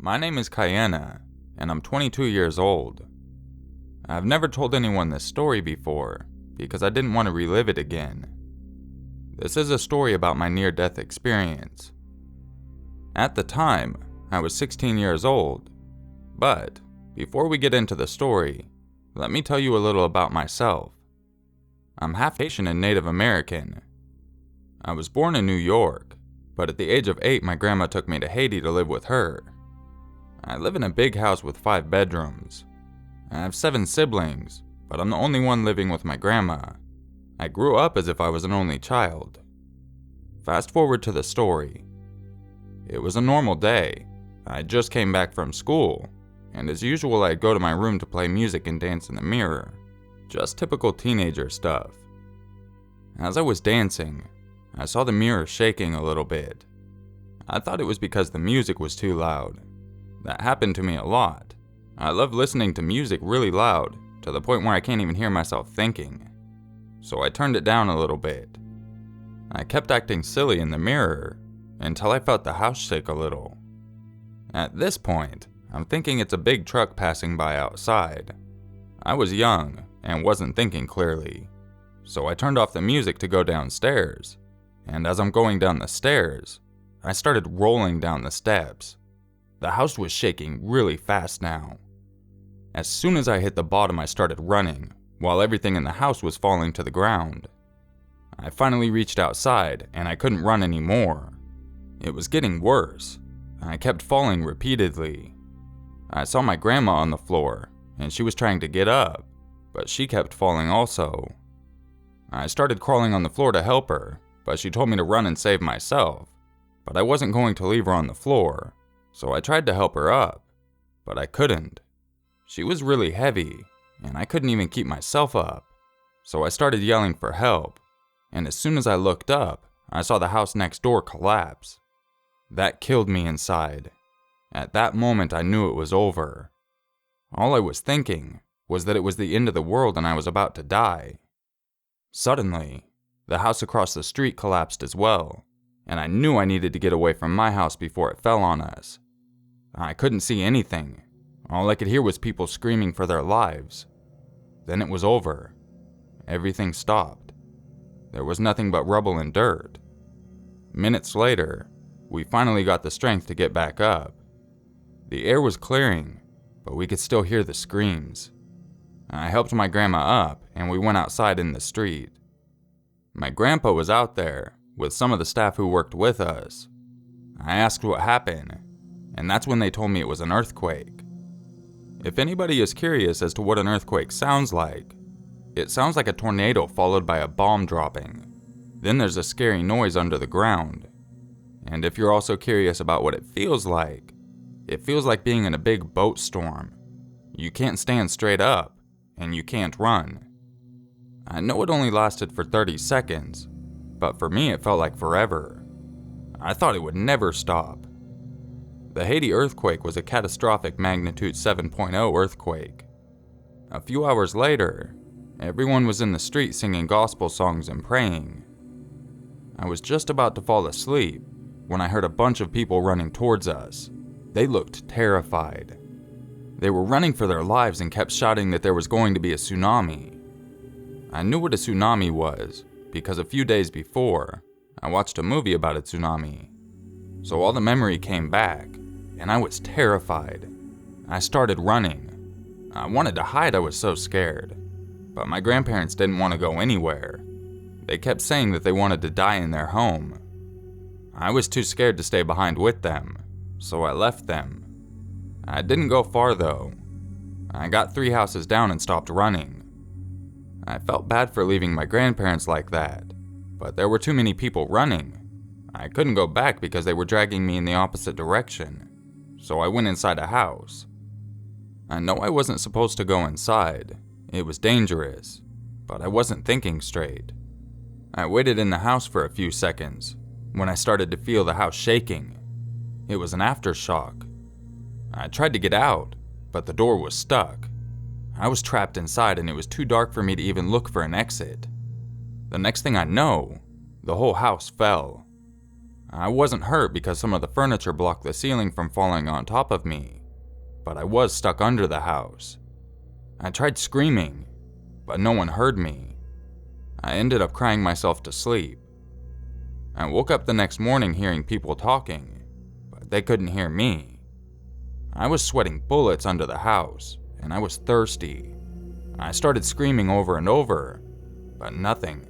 My name is Keyana, and I'm 22 years old. I've never told anyone this story before, because I didn't want to relive it again. This is a story about my near-death experience. At the time, I was 16 years old, but before we get into the story, let me tell you a little about myself. I'm half Haitian and Native American. I was born in New York, but at the age of 8 my grandma took me to Haiti to live with her. I live in a big house with 5 bedrooms. I have 7 siblings, but I'm the only one living with my grandma. I grew up as if I was an only child. Fast forward to the story. It was a normal day. I just came back from school, and as usual I'd go to my room to play music and dance in the mirror. Just typical teenager stuff. As I was dancing, I saw the mirror shaking a little bit. I thought it was because the music was too loud. That happened to me a lot. I love listening to music really loud, to the point where I can't even hear myself thinking. So I turned it down a little bit. I kept acting silly in the mirror, until I felt the house shake a little. At this point, I'm thinking it's a big truck passing by outside. I was young, and wasn't thinking clearly. So I turned off the music to go downstairs, and as I'm going down the stairs, I started rolling down the steps. The house was shaking really fast now. As soon as I hit the bottom, I started running, while everything in the house was falling to the ground. I finally reached outside, and I couldn't run anymore. It was getting worse. I kept falling repeatedly. I saw my grandma on the floor, and she was trying to get up, but she kept falling also. I started crawling on the floor to help her, but she told me to run and save myself. But I wasn't going to leave her on the floor. So I tried to help her up, but I couldn't. She was really heavy, and I couldn't even keep myself up. So I started yelling for help, and as soon as I looked up, I saw the house next door collapse. That killed me inside. At that moment, I knew it was over. All I was thinking was that it was the end of the world and I was about to die. Suddenly, the house across the street collapsed as well, and I knew I needed to get away from my house before it fell on us. I couldn't see anything. All I could hear was people screaming for their lives. Then it was over. Everything stopped. There was nothing but rubble and dirt. Minutes later, we finally got the strength to get back up. The air was clearing, but we could still hear the screams. I helped my grandma up, and we went outside in the street. My grandpa was out there, with some of the staff who worked with us. I asked what happened, and that's when they told me it was an earthquake. If anybody is curious as to what an earthquake sounds like, it sounds like a tornado followed by a bomb dropping. Then there's a scary noise under the ground. And if you're also curious about what it feels like being in a big boat storm. You can't stand straight up, and you can't run. I know it only lasted for 30 seconds, but for me it felt like forever. I thought it would never stop. The Haiti earthquake was a catastrophic magnitude 7.0 earthquake. A few hours later, everyone was in the street singing gospel songs and praying. I was just about to fall asleep when I heard a bunch of people running towards us. They looked terrified. They were running for their lives and kept shouting that there was going to be a tsunami. I knew what a tsunami was, because a few days before, I watched a movie about a tsunami. So all the memory came back, and I was terrified. I started running. I wanted to hide, I was so scared. But my grandparents didn't want to go anywhere. They kept saying that they wanted to die in their home. I was too scared to stay behind with them, so I left them. I didn't go far though. I got 3 houses down and stopped running. I felt bad for leaving my grandparents like that, but there were too many people running. I couldn't go back because they were dragging me in the opposite direction, so I went inside a house. I know I wasn't supposed to go inside. It was dangerous, but I wasn't thinking straight. I waited in the house for a few seconds when I started to feel the house shaking. It was an aftershock. I tried to get out, but the door was stuck. I was trapped inside and it was too dark for me to even look for an exit. The next thing I know, the whole house fell. I wasn't hurt because some of the furniture blocked the ceiling from falling on top of me, but I was stuck under the house. I tried screaming, but no one heard me. I ended up crying myself to sleep. I woke up the next morning hearing people talking, but they couldn't hear me. I was sweating bullets under the house, and I was thirsty. I started screaming over and over, but nothing.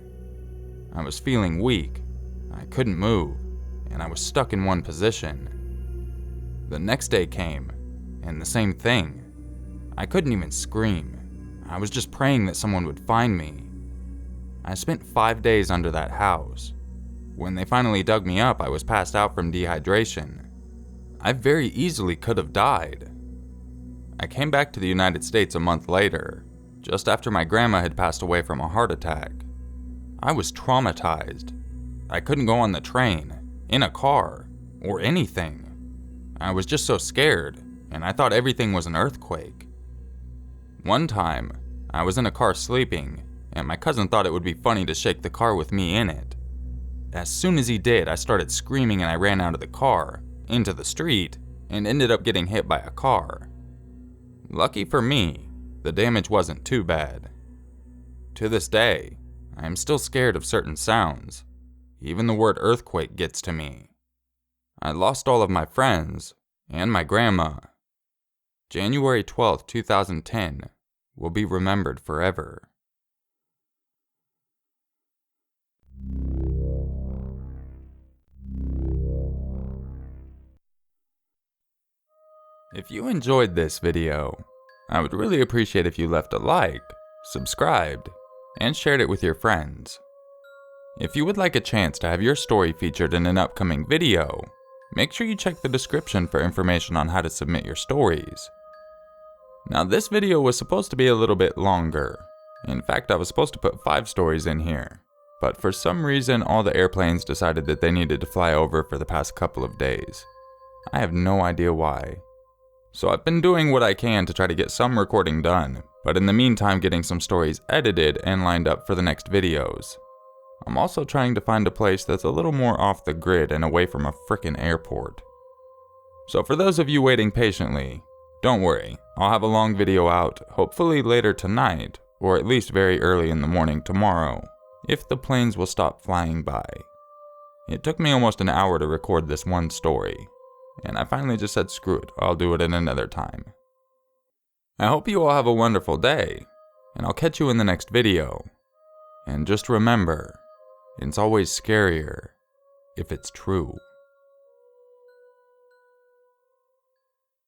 I was feeling weak. I couldn't move, and I was stuck in one position. The next day came, and the same thing. I couldn't even scream. I was just praying that someone would find me. I spent 5 days under that house. When they finally dug me up, I was passed out from dehydration. I very easily could have died. I came back to the United States a month later, just after my grandma had passed away from a heart attack. I was traumatized. I couldn't go on the train, in a car, or anything. I was just so scared, and I thought everything was an earthquake. One time, I was in a car sleeping, and my cousin thought it would be funny to shake the car with me in it. As soon as he did, I started screaming and I ran out of the car, into the street, and ended up getting hit by a car. Lucky for me, the damage wasn't too bad. To this day, I am still scared of certain sounds. Even the word earthquake gets to me. I lost all of my friends, and my grandma. January 12, 2010 will be remembered forever. If you enjoyed this video, I would really appreciate if you left a like, subscribed, and shared it with your friends. If you would like a chance to have your story featured in an upcoming video, make sure you check the description for information on how to submit your stories. Now, this video was supposed to be a little bit longer. In fact, I was supposed to put 5 stories in here, but for some reason all the airplanes decided that they needed to fly over for the past couple of days. I have no idea why. So I've been doing what I can to try to get some recording done, but in the meantime getting some stories edited and lined up for the next videos. I'm also trying to find a place that's a little more off the grid and away from a frickin' airport. So for those of you waiting patiently, don't worry, I'll have a long video out, hopefully later tonight, or at least very early in the morning tomorrow, if the planes will stop flying by. It took me almost an hour to record this one story, and I finally just said screw it, I'll do it in another time. I hope you all have a wonderful day, and I'll catch you in the next video. And just remember, it's always scarier if it's true.